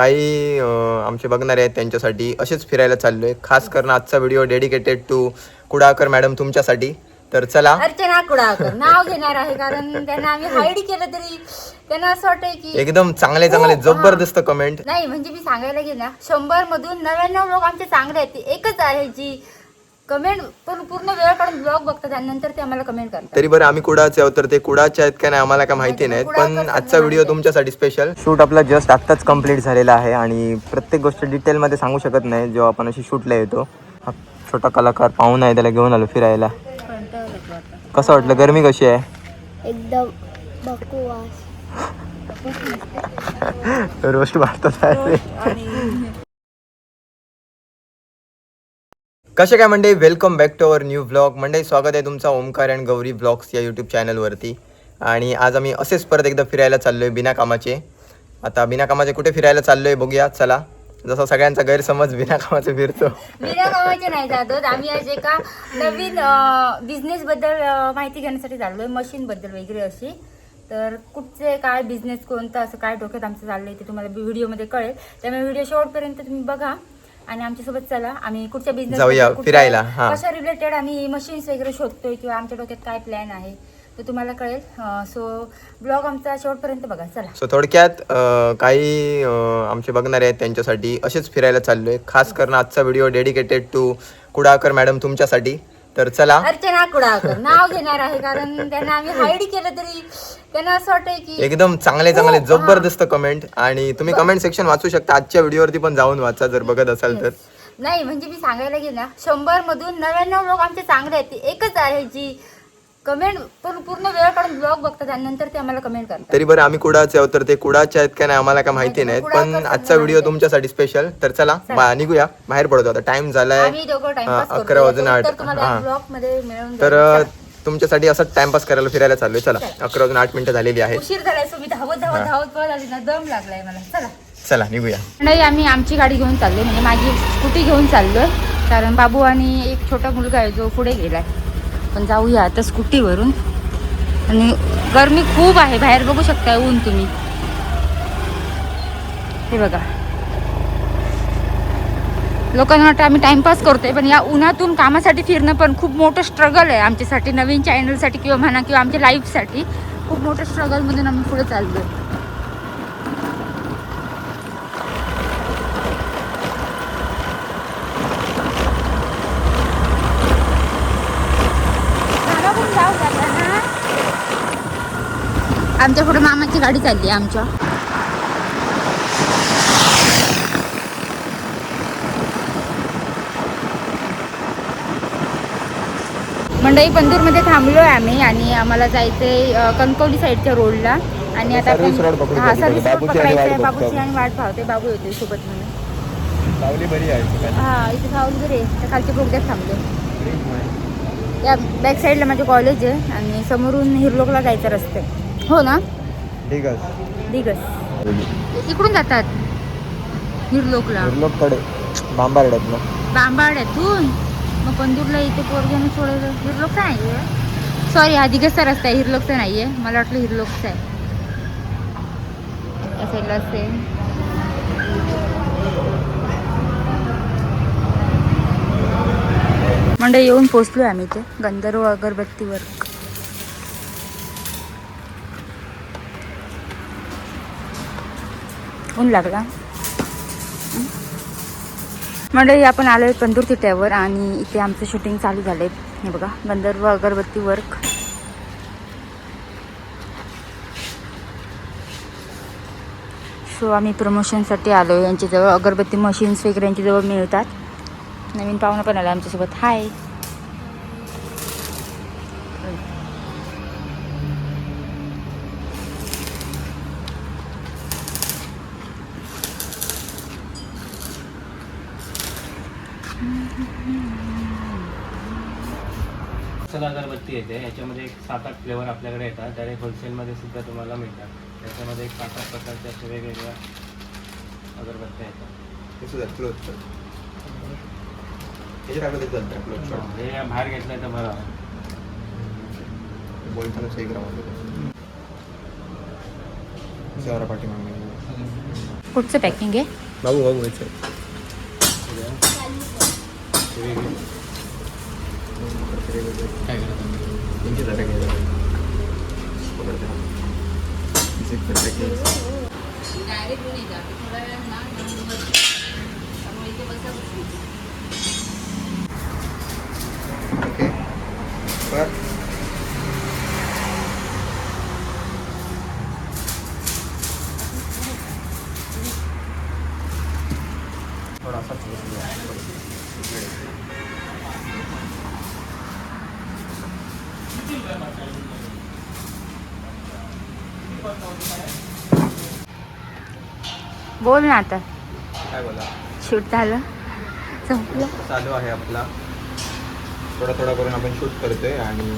काही आमचे बघणारे आहेत त्यांच्यासाठी असेच फिरायला चाललोय. खास करून आजचा video dedicated to Kudalkar madam तुमच्यासाठी. तर चला. अर्चना कुडाळकर नाव घेणार आहे कारण त्यांना आम्ही हाईड केलं तरी त्यांना असं वाटतंय की एकदम चांगले जबरदस्त कमेंट. नाही म्हणजे मी सांगायला गेले ना 100 मधून 99 लोक आमचे चांगले आहेत. एकच आहे जी कमेंट पूर्ण वेळ काढून ब्लॉग बघतात आणि नंतर ते आम्हाला कमेंट करतात. तरी बरं आम्ही कुडाळचे आहोत तर ते कुडाळचे आहेत का नाही आम्हाला काय माहिती नाही, पण आजचा व्हिडिओ तुमच्यासाठी स्पेशल. शूट आपला जस्ट आत्ताच कंप्लीट झालेला आहे आणि प्रत्येक गोष्ट डिटेलमध्ये सांगू शकत नाही जेव्हा आपण अशी शूटला येतो. हा छोटा कलाकार पाहुणा आहे, त्याला घेऊन आलो फिरायला. कसं वाटलं? गरमी कशी आहे? एकदम बकवास. रोस्ट मारतात आहे. कसे काय मंडळी, welcome back to our new blog. मंडळी स्वागत आहे तुमचा ओमकार अँड गौरी ब्लॉग्स या यूट्यूब चॅनलवरती. आणि आज आम्ही असेच परत एकदा फिरायला चाललो आहे बिना कामाचे. आता बिना कामाचे कुठे फिरायला चाललो आहे बघूया चला. जसा सगळ्यांचा गैरसमज बिना कामाचे फिरतो. बिना कामाचे नाही जात. आम्ही आज एका नवीन बिझनेस बद्दल माहिती घेण्यासाठी चाललोय, मशीन बद्दल वगैरे अशी. तर कुठचे काय बिझनेस कोणता असं काय डोक्यात आमचं चाललंय ते तुम्हाला व्हिडिओमध्ये कळेल. त्यामुळे व्हिडिओ शेवटपर्यंत तुम्ही बघा आणि आमच्यासोबत चला. आम्ही कुठच्या बिझनेस जाऊया फिरायला. कशा रिलेटेड आम्ही मशीन्स वगैरे शोधतोय किंवा आमच्या डोक्यात काय प्लॅन आहे ते तुम्हाला कळेल. सो ब्लॉग आमचा शेवटपर्यंत बघा चला. सो थोडक्यात काही आमचे बघणारे आहेत त्यांच्यासाठी असेच फिरायला चाललोय. खास करून आजचा video dedicated to Kudalkar madam तुमच्यासाठी. तर चला. अर्चना कुडाळकर नाव घेणार आहे कारण त्यांना आम्ही हाईड केलं तरी त्यांना असं वाटतंय की एकदम चांगले जबरदस्त कमेंट. आणि तुम्ही कमेंट सेक्शन वाचू शकता, आजच्या व्हिडिओवरती पण जाऊन वाचा जर बघत असाल तर. नाही म्हणजे मी सांगायला गेले ना 100 मधून 99 लोक आमचे चांगले आहेत. एकच आहे जी कमेंट पूर्ण वेळ काढून ब्लॉग बघतात आणि नंतर ते आम्हाला कमेंट करतात. तरी बरं आम्ही कुडाळचे आहोत तर ते कुडाळचे आहेत का नाही आम्हाला काय माहिती नाही, पण आजचा व्हिडिओ तुमच्यासाठी स्पेशल. तर चला निघूया, बाहेर पडतो आता. टाइम झालाय 11 वाजून 8. तर तुमच्यासाठी असं टाइमपास करायला फिरायला चाललोय. चला 11 वाजून 8 मिनिटं झालेली आहेत. उशीर झालाय. मी धावत आली ना, दम लागलाय मला. चला निघूया. नाही आम्ही आमची गाडी घेऊन चाललोय, म्हणजे माझी स्कूटी घेऊन चाललोय कारण बाबू आणि एक छोटा मुलगा आहे जो पुढे गेलाय. पण जाऊया आता स्कूटीवरून. आणि गरमी खूप आहे बाहेर, बघू शकता ऊन तुम्ही. हे बघा, लोकांना वाटतं आम्ही टाइमपास करतोय पण या उन्हातून कामासाठी फिरणं पण खूप मोठं स्ट्रगल आहे आमच्यासाठी, नवीन चॅनलसाठी किंवा म्हणा किंवा आमच्या लाईफसाठी खूप मोठं स्ट्रगलमधून आम्ही पुढे चाललोय. आमच्या पुढे मामाची गाडी चालली आहे आमच्या. मंडई पंधूरमध्ये थांबलोय आम्ही आणि आम्हाला जायचंय कणकवली साईडच्या रोडला. आणि आता सर्व्हिस रोड पकडायचं आहे. बाबूची आणि वाट पाहते, बाबू येतोय सोबत म्हणून. सावली बरी आहे. हा इथे सावली बरी आहे. त्या खालच्या बोगद्यात थांबले. त्या बॅक साईडला माझे कॉलेज आहे आणि समोरून हिरलोकला जायचा रस्ता आहे. हो ना, दिगस इकडून जातात हिरलोकला. बांबाड्यातून मग पंदूरला इथे पोरग्याने सोडायचं. हिरलोकचा नाही आहे, सॉरी हा दिगसचा रस्ता आहे, हिरलोकचा नाही आहे. मला वाटलं हिरलोकचा आहे. या साईडला असते. म्हणजे येऊन पोचलोय आम्ही इथे गंधर्व अगरबत्तीवर. ऊन लागला. म्हणजे आपण आलोय पंदूर थिट्यावर आणि इथे आमचं शूटिंग चालू झालंय. हे बघा, गंधर्व अगरबत्ती वर्क. सो आम्ही प्रमोशनसाठी आलोय. यांच्याजवळ अगरबत्ती मशीन्स वगैरे यांच्याजवळ मिळतात. नवीन पाहुणा पण आला आमच्यासोबत. हाय. अगरबत्ती येते. याच्यामध्ये एक 7-8 फ्लेवर आपल्याकडे येतात. डायरेक्ट होलसेलमध्ये सुद्धा तुम्हाला मिळतात. त्याच्यामध्ये एक 7-8 प्रकारचे असे वेगवेगळ्या अगरबत्त्या येतात. हे बाहेर घेतलं तर बरं. बोलताना सही करा पाठी मागणी. कुठचं पॅकिंग आहे? बाबू बाबू याचं काय करतो ओके बर थोडासा बोल ना आता. काय बोला शूट झालं संपलं. चालू आहे आपला थोडा थोडा करून आपण शूट करतोय आणि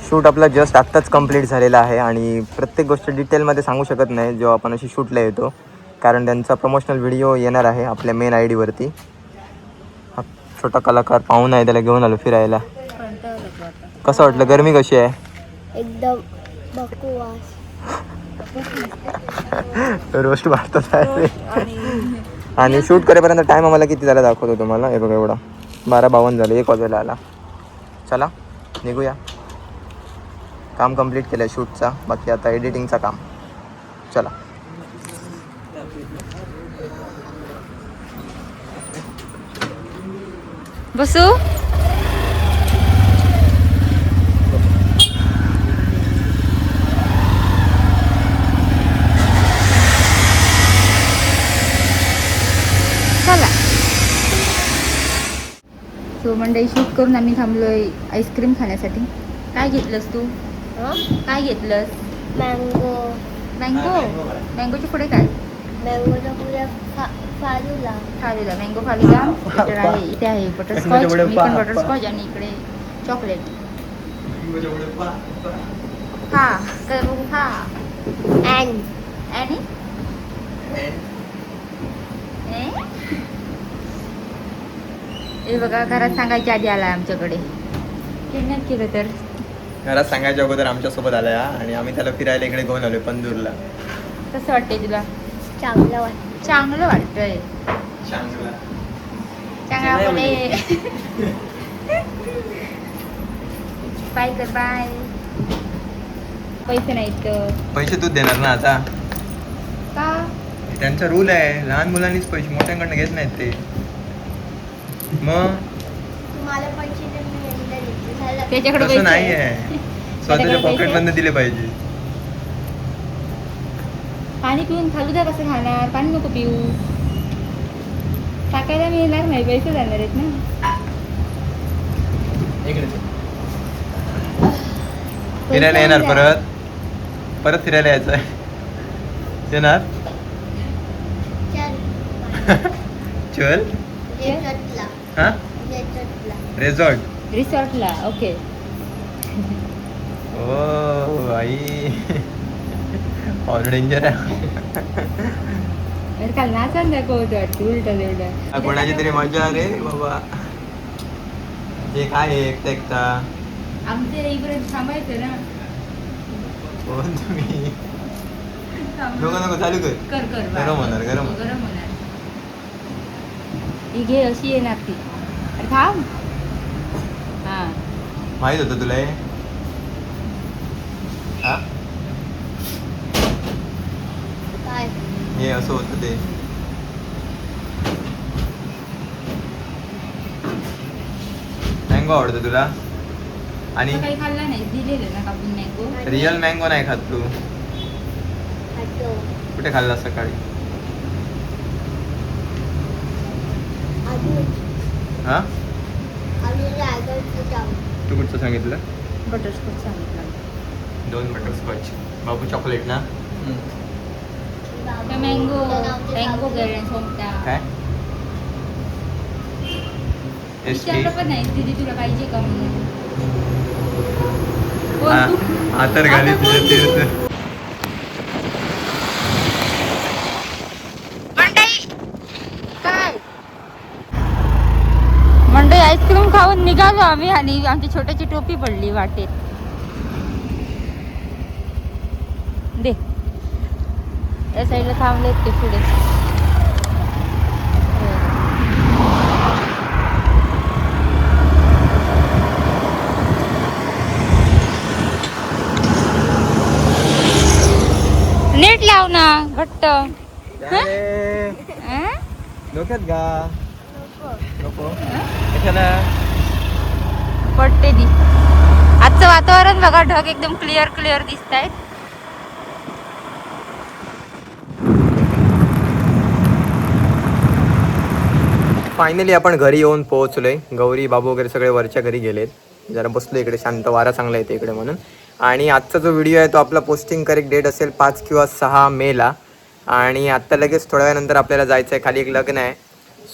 शूट आपला जस्ट आत्ताच कंप्लीट झालेला आहे आणि प्रत्येक गोष्ट डिटेलमध्ये सांगू शकत नाही जेव्हा आपण अशी शूटला येतो, कारण त्यांचा प्रमोशनल व्हिडिओ येणार आहे आपल्या मेन आय डीवरती. हा छोटा कलाकार पाहून आहे, त्याला घेऊन आलो फिरायला. कसं वाटलं? गरमी कशी आहे? एकदम बकवास. रोस्ट मारतात आहे. आणि शूट करेपर्यंत टाईम आम्हाला किती झाला दाखवतो तुम्हाला. हे बघा एवढा 12:52 झाले, 1 वाजायला आला. चला निघूया. काम कंप्लीट केलं आहे शूटचा, बाकी आता एडिटिंगचा काम. चला बसू. चला. सो मंडळी, शूट करून आम्ही थांबलोय आईस्क्रीम खाण्यासाठी. काय घेतलंस तू? काय घेतलंस? मँगो. मँगो. मँगोच्या पुढे काय? मँगोच्या पुढे फालुदा. फालुदा. मँगो फालुदा. इकडे आहे, इथे आहे बटरस्कॉच. मी पण बटरस्कॉच आणि इकडे चॉकलेट. हा काय बघू. हा अँड आणि हे बघा, घरात सांगायच्या आधी आला आमच्याकडे. किडनॅप केलं तर. घरात सांगायच्या अगोदर आमच्यासोबत आलाय आणि आम्ही त्याला फिरायला इकडे घेऊन आलोय पंदूरला. कसं वाटतंय तुला? चांगलं वाटतं. चांगलं वाटतंय. चांगला चांगला बाय कर. बाय. पैसे नाहीत तर पैसे तूच देणार ना आता. का? त्यांचा रूल आहे, लहान मुलांनीच पैसे, मोठ्यांकडनं घेत नाहीत ते. मग तुम्हाला पैसे तर मी एकदा देते. झालं. त्याच्याकडे तसं नाही आहे, स्वतःच्या पॉकेट मधनं दिले पाहिजे. पाणी पिऊन फालुदा कसं खाणार? पाणी नको पिऊ. टाकायला मी येणार नाही, पैसे जाणार आहेत ना. फिरायला येणार परत परत फिरायला यायचं आहे. येणार चल. रेसॉर्टला. हा रेसॉर्टला. रेसॉर्ट. रिसॉर्टला. ओके. ओ आई ऑल डेंजर आहे. अरे काल नाचा दाखवतो वाटतं उलटा तेवढा. कोणाची तरी मजा रे बाबा. हे काय आहे एकटा एकटा. आमच्या इकडे थांबायचं ना. कोण तुम्ही? नको नको चालू कर. कर कर. गरम होणार, गरम होणार. गरम होणार. ही घे, अशी येणार ती. अरे थांब. हा माहित होतं तुला हे? हा काय? हे असं होतं ते. मँगो आवडतं तुला? आणि काही खाल्ला नाही, दिलेलं ना कापून मँगो. रिअल मँगो नाही खात तू? खातो. कुठे खाल्ला सकाळी? हा आम्ही रायगडचं जाऊ. तू कुठचं सांगितलं? बटरस्कॉच सांगितलं. 2 बटरस्कॉच. बाबू चॉकलेट ना? मँगो. मँगो गेलं सोमता. काय विचारलं पण नाही दीदी तुला पाहिजे का म्हणून. हा तर घाली तुझ्या तीर्थ. मंडई आईस्क्रीम खाऊन निघालो आम्ही आणि आमची छोट्याची टोपी पडली वाटेत. दे या साईडला थांबलेत ते पुढे. नेट लाव ना घट्ट. डोक्यात गा नको कशाला पडते दी. आजचं वातावरण बघा, ढग एकदम क्लिअर क्लिअर दिसत आहेत. फायनली आपण घरी येऊन पोहोचलोय. गौरी बाबू वगैरे सगळे वरच्या घरी गेलेत. जरा बसलो इकडे, शांत वारा चांगला येते इकडे म्हणून. आणि आजचा जो व्हिडिओ आहे तो आपला पोस्टिंग करेक्ट डेट असेल 5 किंवा 6 मेला. आणि आत्ता लगेच थोड्या वेळानंतर आपल्याला जायचं आहे, खाली एक लग्न आहे.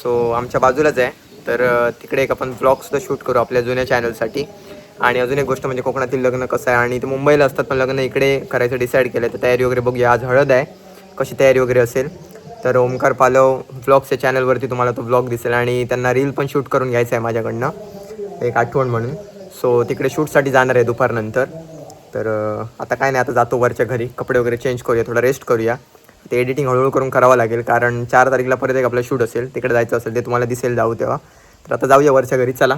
सो आमच्या बाजूलाच आहे, तर तिकडे एक आपण व्लॉगसुद्धा शूट करू आपल्या जुन्या चॅनलसाठी. आणि अजून एक गोष्ट म्हणजे कोकणातील लग्न कसं आहे, आणि ते मुंबईला असतात पण लग्न इकडे करायचं डिसाईड केलं आहे. तर तयारी वगैरे बघूया. आज हळद आहे, कशी तयारी वगैरे असेल. तर ओमकार पालव व्लॉग्सच्या चॅनलवरती तुम्हाला तो व्लॉग दिसेल. आणि त्यांना रील पण शूट करून घ्यायचं आहे माझ्याकडनं, एक आठवण म्हणून. सो तिकडे शूटसाठी जाणार आहे दुपारनंतर. तर आता काय नाही, आता जातो वरच्या घरी, कपडे वगैरे चेंज करूया, थोडा रेस्ट करूया. ते एडिटिंग हळूहळू करून करावं लागेल, कारण 4 तारखेला परत एक आपलं शूट असेल, तिकडे जायचं असेल, ते तुम्हाला दिसेल जाऊ तेव्हा. तर आता जाऊया वरच्या घरी. चला.